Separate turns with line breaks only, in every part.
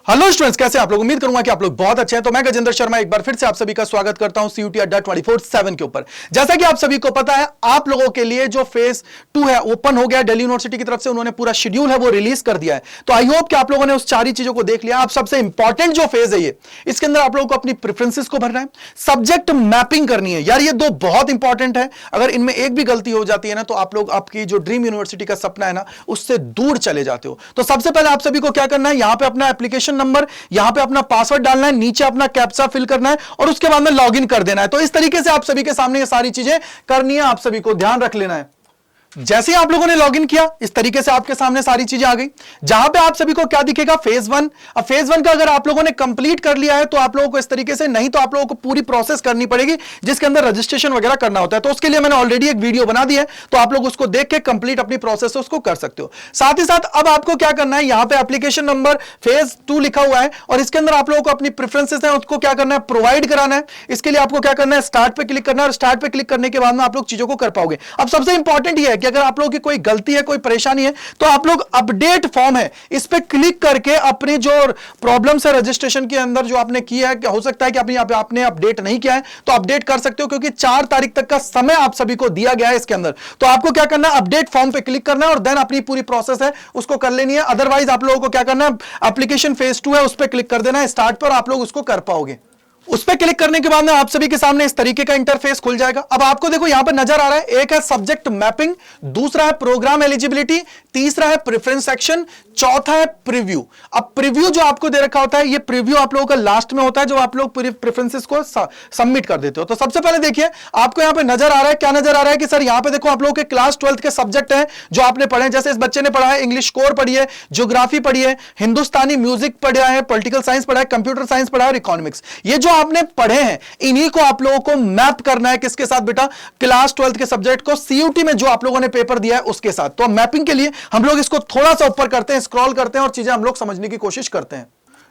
Hello students, कैसे आप लोग? उम्मीद करूंगा कि आप लोग बहुत अच्छे हैं। तो मैं गजेंद्र शर्मा एक बार फिर से आप सभी का स्वागत करता हूं सीयूटी अड्डा 24/7 के ऊपर। जैसा कि आप सभी को पता है, आप लोगों के लिए जो फेज 2 है ओपन हो गया। दिल्ली यूनिवर्सिटी की तरफ से उन्होंने पूरा शेड्यूल है वो रिलीज कर दिया है। तो आई होप कि आप लोगों ने उस सारी चीजों को देख लिया। आप सबसे इंपॉर्टेंट जो फेज है ये, इसके अंदर आप लोगों को अपनी प्रेफरेंसेस को भरना है, सब्जेक्ट मैपिंग करनी है। यार ये दो बहुत इंपॉर्टेंट है। अगर इनमें एक भी गलती हो जाती है ना, तो आप लोग आपकी जो ड्रीम यूनिवर्सिटी का सपना है ना, उससे दूर चले जाते हो। तो सबसे पहले आप सभी को क्या करना है, यहां पे अपना एप्लीकेशन नंबर, यहां पे अपना पासवर्ड डालना है, नीचे अपना कैप्चा फिल करना है और उसके बाद में लॉगिन कर देना है। तो इस तरीके से आप सभी के सामने ये सारी चीजें करनी है। आप सभी को ध्यान रख लेना है। जैसे ही आप लोगों ने लॉगिन किया, इस तरीके से आपके सामने सारी चीजें आ गई, जहां पे आप सभी को क्या दिखेगा, फेज 1। अब फेज 1 का अगर आप लोगों ने कंप्लीट कर लिया है तो आप लोगों को इस तरीके से, नहीं तो आप लोगों को पूरी प्रोसेस करनी पड़ेगी जिसके अंदर रजिस्ट्रेशन वगैरह करना होता है। तो उसके लिए मैंने ऑलरेडी एक वीडियो बना दी है, तो आप लोग उसको देख के कंप्लीट अपनी प्रोसेस उसको कर सकते हो। साथ ही साथ अब आपको क्या करना है, यहां पे एप्लीकेशन नंबर फेज 2 लिखा हुआ है और इसके अंदर आप लोगों को अपनी प्रेफरेंसेस है उसको क्या करना है, प्रोवाइड कराना है। इसके लिए आपको क्या करना है, स्टार्ट पे क्लिक करना है और स्टार्ट पे क्लिक करने के बाद में आप लोग चीजों को कर पाओगे। अब सबसे इंपॉर्टेंट यह है कि अगर आप लोगों की कोई गलती है, कोई परेशानी है, तो आप लोग अपडेट फॉर्म है इस पे क्लिक करके अपनी जो प्रॉब्लम्स है रजिस्ट्रेशन के अंदर जो आपने किया है, हो सकता है कि आपने अपडेट नहीं किया है, तो अपडेट कर सकते हो, क्योंकि 4 तारीख तक का समय आप सभी को दिया गया है इसके अंदर। तो आपको क्या करना है, अपडेट फॉर्म पे क्लिक करना है और देन अपनी पूरी प्रोसेस है उसको कर लेनी है। अदरवाइज आप लोगों को क्या करना है, एप्लीकेशन फेज 2 है उस पर क्लिक कर देना है, स्टार्ट पर आप लोग उसको कर पाओगे। उस पर क्लिक करने के बाद में आप सभी के सामने इस तरीके का इंटरफेस खुल जाएगा। अब आपको देखो यहां पर नजर आ रहा है, एक है सब्जेक्ट मैपिंग, दूसरा है प्रोग्राम एलिजिबिलिटी, तीसरा है प्रेफरेंस सेक्शन, चौथा है प्रीव्यू। अब प्रीव्यू जो आपको दे रखा होता है, ये प्रीव्यू आप लोगों का लास्ट में होता है, जो आप लोग प्रेफरेंसेस को सबमिट कर देते हो। तो सबसे पहले देखिए, आपको यहां पे नजर आ रहा है, क्या नजर आ रहा है कि सर यहां पे देखो आप लोगों के क्लास 12th के सब्जेक्ट हैं जो आपने पढ़े हैं। जैसे इस बच्चे ने पढ़ा है इंग्लिश कोर पढ़ी है, ज्योग्राफी पढ़ी है, हिंदुस्तानी म्यूजिक पढ़ा है, पॉलिटिकल साइंस पढ़ा है, कंप्यूटर साइंस पढ़ा है और इकोनॉमिक्स। ये जो आपने पढ़े हैं, इन्हीं को आप लोगों को मैप करना है किसके साथ बेटा, क्लास 12th के सब्जेक्ट को सीयूटी में जो आप लोगों ने पेपर दिया है उसके साथ। तो मैपिंग के लिए हम लोग इसको थोड़ा सा ऊपर करते हैं, स्क्रॉल करते हैं और चीजें हम लोग समझने की कोशिश करते हैं।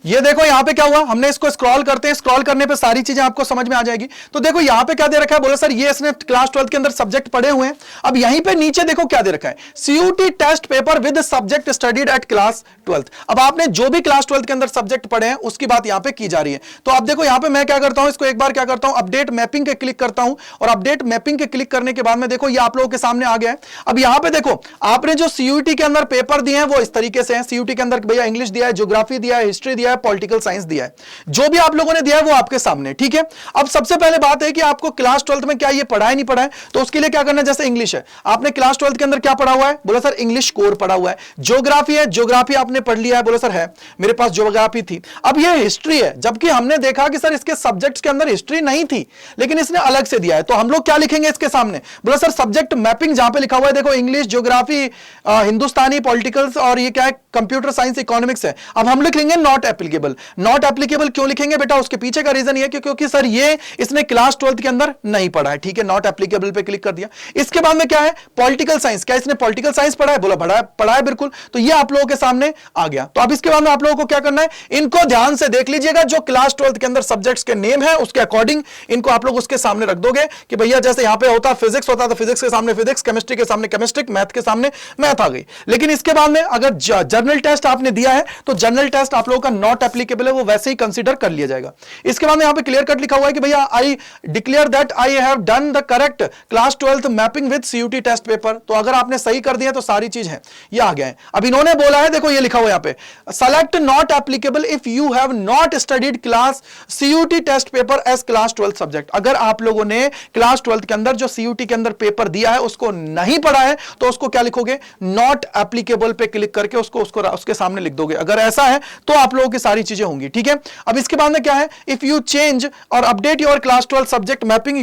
ये देखो यहां पे क्या हुआ, हमने इसको स्क्रॉल करते हैं, स्क्रॉल करने पे सारी चीजें आपको समझ में आ जाएगी। तो देखो यहां पे क्या दे रखा है, बोले सर ये इसने क्लास 12th के अंदर सब्जेक्ट पढ़े हुए हैं। अब यहीं पे नीचे देखो क्या दे रखा है, CUET test paper with subject studied at class 12th। अब आपने जो भी क्लास 12th के अंदर सब्जेक्ट पढ़े हैं उसकी बात यहां पे की जा रही है। तो अब देखो यहां पे मैं क्या करता हूं, इसको एक बार क्या करता हूं, अपडेट मैपिंग के क्लिक करता हूं और अपडेट मैपिंग के क्लिक करने के बाद में देखो ये आप लोगों के सामने आ गया है। अब यहां पे देखो आपने जो सीयूटी के अंदर पेपर दिए हैं वो इस तरीके से हैं। सीयूटी के अंदर भैया इंग्लिश दिया है, ज्योग्राफी दिया है, हिस्ट्री दिया है, पॉलिटिकल साइंस दिया है। जो भी आप लोगों ने दिया है वो आपके सामने, ठीक है। अब सबसे पहले बात है कि आपको क्लास 12th में क्या ये पढ़ा है नहीं पढ़ा है, तो उसके लिए क्या करना है, जैसे इंग्लिश है, आपने क्लास 12th के अंदर क्या पढ़ा हुआ है, बोला सर इंग्लिश कोर पढ़ा हुआ है। ज्योग्राफी है, ज्योग्राफी आपने पढ़ लिया है, बोला सर है मेरे पास ज्योग्राफी थी। अब ये हिस्ट्री है, जबकि हमने देखा कि सर इसके सब्जेक्ट्स के अंदर हिस्ट्री नहीं थी, लेकिन इसने अलग से दिया है, तो हम लोग क्या लिखेंगे इसके सामने, बोला सर सब्जेक्ट मैपिंग जहां पे लिखा हुआ है देखो इंग्लिश, ज्योग्राफी, हिंदुस्तानी, पॉलिटिकल्स और ये क्या है, कंप्यूटर साइंस, इकोनॉमिक्स है। अब हम लिख लेंगे नॉट एप्लीकेबल। नॉट एप्लीकेबल क्यों लिखेंगे बेटा, उसके पीछे का रीजन ये क्योंकि सर ये इसने क्लास 12th के अंदर नहीं पढ़ा है, ठीक है। नॉट एप्लीकेबल पे क्लिक कर दिया। इसके बाद में क्या है, पॉलिटिकल साइंस, क्या इसने पॉलिटिकल साइंस पढ़ा है, बोला पढ़ा है बिल्कुल, तो ये आप लोगों के सामने आ गया। तो अब इसके बाद में आप लोगों को क्या करना है, इनको ध्यान से देख लीजिएगा, जो क्लास 12th के अंदर सब्जेक्ट्स के नेम है उसके अकॉर्डिंग इनको आप लोग उसके सामने रख दोगे कि भैया जैसे यहां पे होता फिजिक्स होता तो फिजिक्स के सामने फिजिक्स, केमिस्ट्री के सामने केमिस्ट्री, मैथ के सामने मैथ आ गई। लेकिन इसके बाद में अगर जर्नल टेस्ट आपने दिया है तो जर्नल टेस्ट आप लोगों का नॉट एप्लीकेबल है, वो वैसे ही कंसीडर कर लिया जाएगा। इसके बाद में यहां पे क्लियर कट लिखा हुआ है कि भैया I declare that I have done the correct class 12th mapping with CUET test paper. तो अगर आपने सही कर दिया तो सारी चीज है, ये आ गया है। अब इन्होंने बोला है, देखो ये लिखा हुआ यहां पे, select not applicable if you have not studied class CUET test paper as class 12th subject. अगर आप लोगों ने क्लास 12th के अंदर जो सीयूटी के अंदर पेपर दिया है उसको नहीं पढ़ा है, तो उसको क्या लिखोगे, नॉट एप्लीकेबल पे क्लिक करके उसको उसके सामने लिख दोगे। अगर ऐसा है तो आप लोगों की सारी चीजें होंगी, ठीक है। अब इसके बाद में क्या है, इफ यू चेंज और update your class 12 subject mapping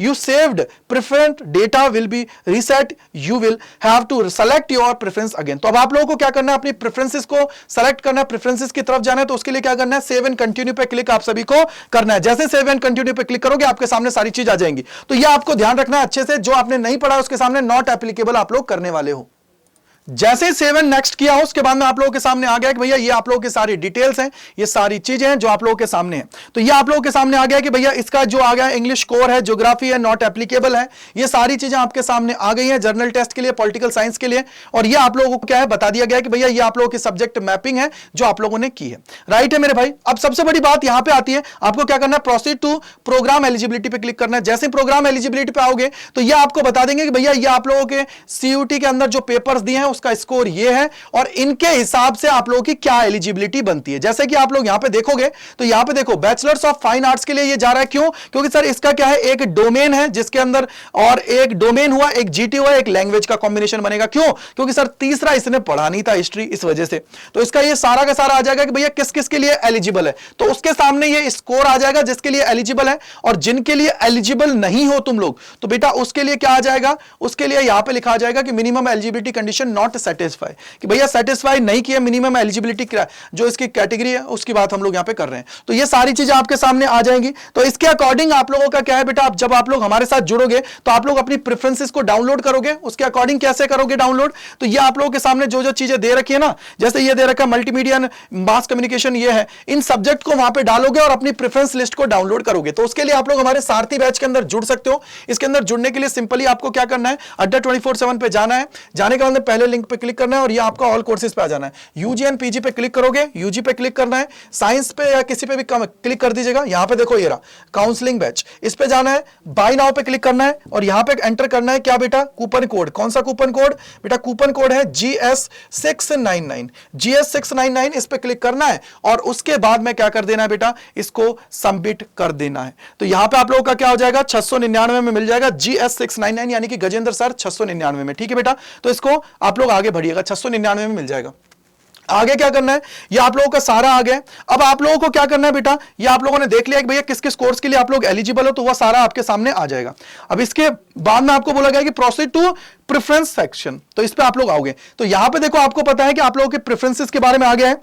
you saved preferred data will be reset, you will have to select your preference again। तो अब आप लोगों को क्या करना है, अपनी प्रेफरेंसेस को सेलेक्ट करना है, प्रेफरेंसेस की तरफ जाना है। तो उसके लिए क्या करना है, सेव एंड कंटिन्यू पे क्लिक आप सभी को करना है। जैसे सेव एंड कंटिन्यू पे क्लिक करोगे आपके सामने सारी चीज आ जाएंगी। तो ये आपको ध्यान रखना है अच्छे से, जो आपने नहीं पढ़ा उसके सामने नॉट एप्लीकेबल आप लोग करने वाले हो। जैसे ही सेव एंड नेक्स्ट किया उसके बाद में आप लोगों के सामने आ गया कि भैया ये आप लोगों की सारी डिटेल्स हैं, ये सारी चीजें हैं जो आप लोगों के सामने हैं। तो ये आप लोगों के सामने आ गया कि भैया इसका जो आ गया इंग्लिश कोर है, ज्योग्राफी है, नॉट एप्लीकेबल है, ये सारी चीजें आपके सामने आ गई हैं जर्नल टेस्ट के लिए, पॉलिटिकल साइंस के लिए। और ये आप लोगों को क्या है बता दिया गया कि भैया ये आप लोगों की सब्जेक्ट मैपिंग है जो आप लोगों ने की है। राइट है मेरे भाई। अब सबसे बड़ी बात यहां पर आती है, आपको क्या करना है, प्रोसीड टू प्रोग्राम एलिजिबिलिटी पे क्लिक करना है। जैसे प्रोग्राम एलिजिबिलिटी पे आओगे तो ये आपको बता देंगे कि भैया ये आप लोगों के सीयूटी के अंदर जो पेपर्स दिए हैं उसका स्कोर ये है और इनके हिसाब से आप लोगों की क्या एलिजिबिलिटी बनती है। जैसे कि आप लोग यहां पे देखोगे तो यहां पे देखो बैचलर्स ऑफ फाइन आर्ट्स के लिए ये जा रहा है। क्यों? क्योंकि सर इसका क्या है, एक डोमेन है जिसके अंदर, और एक डोमेन हुआ, एक जीटी हुआ, एक लैंग्वेज का कॉम्बिनेशन बनेगा। क्यों? क्योंकि सर तीसरा इसने पढ़ा नहीं था हिस्ट्री, इस वजह से। तो इसका ये सारा का सारा आ जाएगा कि भैया किस किस के लिए एलिजिबल है, तो उसके सामने ये स्कोर आ जाएगा जिसके लिए एलिजिबल है। और जिनके लिए एलिजिबल नहीं हो तुम लोग तो बेटा उसके लिए क्या आ जाएगा, उसके लिए यहां पे लिखा आ जाएगा कि minimum eligibility condition not satisfy, कि भैया सेटिस्फाई नहीं किया मिनिमम एलिजिबिलिटी जो इसकी कैटेगरी है उसकी बात हम लोग यहां पे कर रहे हैं। तो ये सारी चीजें आपके सामने आ जाएंगी। तो इसके अकॉर्डिंग आप लोगों का क्या है बेटा, जब आप लोग हमारे साथ जुड़ोगे तो आप लोग अपनी प्रेफरेंसेस को डाउनलोड करोगे। उसके अकॉर्डिंग कैसे करोगे डाउनलोड, तो ये आप लोगों के सामने जो जो चीजें दे रखी है ना, जैसे ये दे रखा है मल्टीमीडिया मास कम्युनिकेशन, ये है, इन सब्जेक्ट को वहां पे डालोगे और अपनी प्रेफरेंस लिस्ट को डाउनलोड करोगे। तो उसके लिए आप लोग हमारे सारथी बैच के अंदर जुड़ सकते हो। इसके अंदर जुड़ने के लिए सिंपली आपको क्या करना है, अड्डा 24/7 पे जाना है। जाने के बाद पहले लिंक पे क्लिक करना है और ये आपका ऑल कोर्सेज पे आ जाना है। यूजी एंड पीजी पे क्लिक करोगे, यूजी पे क्लिक करना है, साइंस पे या किसी पे भी क्लिक कर दीजिएगा। यहां पे देखो ये रहा काउंसलिंग बैच, इस पे जाना है, बाय नाउ पे क्लिक करना है और यहां पे एंटर करना है क्या बेटा, कूपन कोड। कौन सा कूपन कोड बेटा, कूपन कोड है GS699, GS699, इस पे क्लिक करना है और उसके बाद में क्या कर देना है बेटा, इसको सबमिट कर देना है। तो यहां पे आप लोगों का क्या हो जाएगा, 699 में मिल जाएगा GS699, यानी कि गजेंद्र सर 699 में। ठीक है बेटा, तो इसको आप लोग आगे बढ़िएगा, 699 में मिल जाएगा। आगे क्या करना है, ये आप लोगों का सारा आ गया। अब आप लोगों को क्या करना है बेटा, ये आप लोगों ने देख लिया कि भैया किस किस कोर्स के लिए आप लोग एलिजिबल हो, तो वह सारा आपके सामने आ जाएगा। अब इसके बाद में आपको बोला गया कि प्रोसीड टू प्रेफरेंस सेक्शन, तो इस पे आप लोग आओगे। तो यहां पे देखो आपको पता है कि आप लोगों के प्रेफरेंसेस के बारे में आ गया है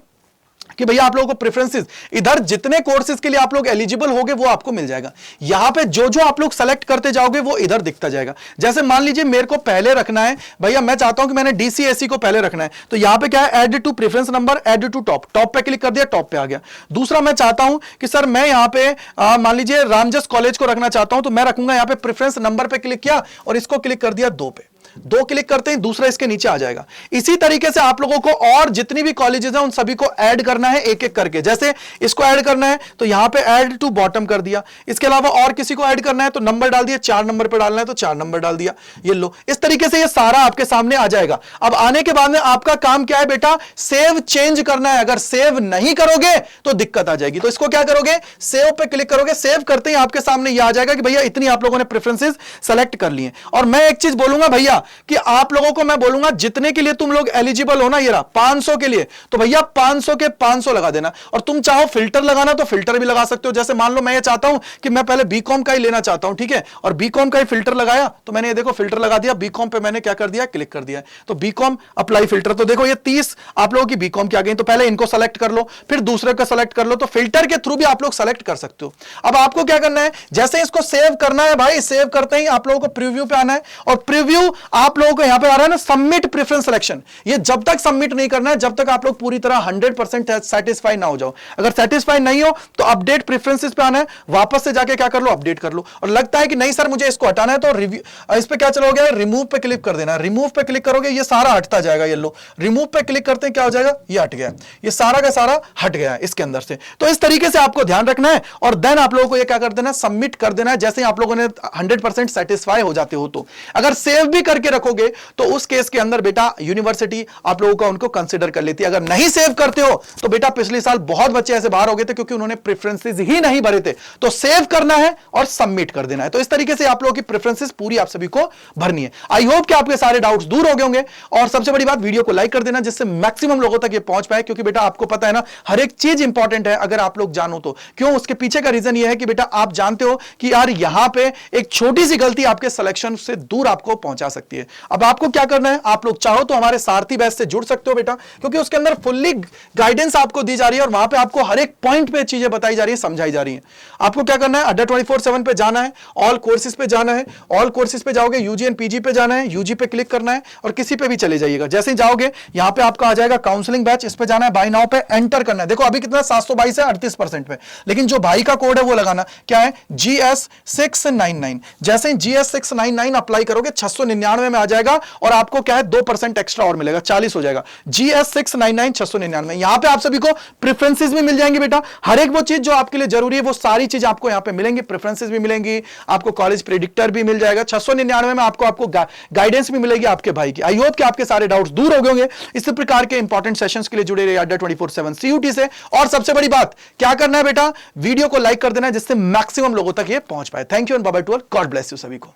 कि भैया आप लोगों को प्रेफरेंसेस, इधर जितने कोर्सेज के लिए आप लोग एलिजिबल होगे वो आपको मिल जाएगा। यहां पे जो जो आप लोग सेलेक्ट करते जाओगे वो इधर दिखता जाएगा। जैसे मान लीजिए मेरे को पहले रखना है, भैया मैं चाहता हूं कि मैंने डीसीएससी को पहले रखना है, तो यहां पे क्या है, add to preference number, add to top, top पे क्लिक कर दिया, टॉप पे आ गया। दूसरा मैं चाहता हूं कि सर मैं यहां पे मान लीजिए रामजस कॉलेज को रखना चाहता हूं, तो मैं रखूंगा यहां पे प्रेफरेंस नंबर पे क्लिक किया और इसको क्लिक कर दिया 2 पे, 2 क्लिक करते ही दूसरा इसके नीचे आ जाएगा। इसी तरीके से आप लोगों को और जितनी भी कॉलेजेस हैं उन सभी को ऐड करना है एक एक करके। जैसे इसको ऐड करना है तो यहां पे ऐड टू बॉटम कर दिया। इसके अलावा और किसी को ऐड करना है तो नंबर डाल दिया, 4 नंबर पे डालना है तो 4 नंबर डाल दिया। ये लो, इस तरीके से ये सारा आपके सामने आ जाएगा। अब आने के बाद में आपका काम क्या है बेटा, सेव चेंज करना है। अगर सेव नहीं करोगे तो दिक्कत आ जाएगी। तो इसको क्या करोगे, सेव पे क्लिक करोगे। सेव करते ही आपके सामने ये आ जाएगा कि भैया इतनी आप लोगों ने प्रेफरेंसेस सेलेक्ट कर लिए। और मैं एक चीज बोलूंगा भैया कि आप लोगों को मैं बोलूंगा जितने के लिए तुम लोग एलिजिबल हो ना, ये रहा 500 के लिए, तो भैया 500 के 500 लगा देना। और तुम चाहो फिल्टर लगाना तो फिल्टर भी लगा सकते हो। जैसे मान लो मैं ये चाहता हूं कि मैं पहले बीकॉम का ही लेना चाहता हूं, ठीक है, और बीकॉम का ही फिल्टर लगाया, तो मैंने ये देखो फिल्टर लगा दिया, बीकॉम पे मैंने क्या कर दिया, क्लिक कर दिया, तो बीकॉम अप्लाई फिल्टर। तो देखो ये 30 आप लोगों की बीकॉम की आ गई। तो पहले इनको सेलेक्ट कर लो, फिर दूसरे को सेलेक्ट कर लो, तो फिल्टर के थ्रू भी आप लोग सेलेक्ट कर सकते हो। अब आपको क्या करना है, जैसे इसको सेव करना है भाई, सेव करते ही आप लोगों को प्रीव्यू पे आना है। और प्रीव्यू आप लोगों को यहां पे आ रहा है ना, सबमिट प्रेफरेंस सिलेक्शन। ये जब तक सबमिट नहीं करना है जब तक आप लोग पूरी तरह 100% सेटिस्फाई ना हो जाओ। अगर सेटिस्फाई नहीं हो तो अपडेट प्रेफरेंसेस पे आना है, वापस से जाके क्या कर लो, अपडेट कर लो। और लगता है कि नहीं सर मुझे इसको हटाना है, तो रिव्यू इस पे क्या चलोगे, रिमूव पे क्लिक कर देना। रिमूव पे क्लिक करोगे ये सारा हटता जाएगा। ये लो, रिमूव पे क्लिक करते हैं क्या हो जाएगा, ये हट गया, ये सारा का सारा हट गया है इसके अंदर से। तो इस तरीके से आपको ध्यान रखना है और देन आप लोगों को ये क्या कर देना है, सबमिट कर देना है। जैसे आप लोगों ने 100% सेटिस्फाई हो जाते हो, तो अगर सेव भी करके रखोगे तो उस केस के अंदर बेटा यूनिवर्सिटी आप लोगों का उनको कंसीडर कर लेती है। अगर नहीं सेव करते हो तो बेटा पिछले साल बहुत बच्चे ऐसे बाहर हो गए थे क्योंकि उन्होंने प्रेफरेंसेस ही नहीं भरे थे। तो सेव करना है और सबमिट कर देना है। तो इस तरीके से आप लोगों की प्रेफरेंसेस पूरी आप सभी को भरनी है। आई होप कि आपके सारे डाउट्स दूर हो गए होंगे। और सबसे बड़ी बात, वीडियो को लाइक कर देना जिससे मैक्सिमम लोगों तक ये पहुंच पाए, क्योंकि बेटा आपको पता है ना हर एक चीज इंपॉर्टेंट है अगर आप लोग जानो तो। क्यों, उसके पीछे का रीजन ये है कि बेटा आप जानते हो कि यार यहां पे एक छोटी सी गलती आपके सिलेक्शन से दूर आपको पहुंचा सकती है। सकती है। अब आपको क्या करना है, आप लोग चाहो तो हमारे सारथी बैच से जुड़ सकते हो बेटा, क्योंकि उसके अंदर फुल्ली गाइडेंस आपको दी जा रही है और वहां पे आपको हर एक पॉइंट पे चीजें बताई जा रही है, समझाई जा रही है। आपको क्या करना है, अड्डा 24/7 पे जाना है, ऑल कोर्सेज पे जाना है, ऑल कोर्सेज पे जाओगे, यूजी एंड पीजी पे जाना है, यूजी पे क्लिक करना है और किसी पे भी चले जाइएगा। जैसे ही जाओगे यहां पे आपका आ जाएगा काउंसलिंग बैच, इस पे जाना है, बाय नाउ पे एंटर करना है। देखो अभी कितना 722 है 38% पे, लेकिन जो भाई का कोड है वो लगाना क्या है, GS699। जैसे ही GS699 अप्लाई करोगे 699 में आ जाएगा और आपको क्या है 2% एक्स्ट्रा और मिलेगा, 40 हो जाएगा। GS699 699। यहां पे आप सभी को प्रेफरेंसेस भी मिल जाएंगे बेटा, हर एक वो चीज जो आपके लिए जरूरी है वो सारी चीज आपको यहां पे मिलेंगी, प्रेफरेंसेस भी मिलेंगी, आपको कॉलेज प्रेडिक्टर भी मिल जाएगा। 699 में आपको गाइडेंस भी मिलेगी आपके भाई की। आई होप कि आपके सारे डाउट्स दूर हो गए होंगे। इसी प्रकार के इंपॉर्टेंट सेशंस के लिए जुड़े रहिए अड्डा 24/7 CUT से। और सबसे बड़ी बात क्या करना है बेटा, वीडियो को लाइक कर देना है जिससे मैक्सिमम लोगों तक ये पहुंच पाए। Thank you and bye bye to all, God bless you सभी को।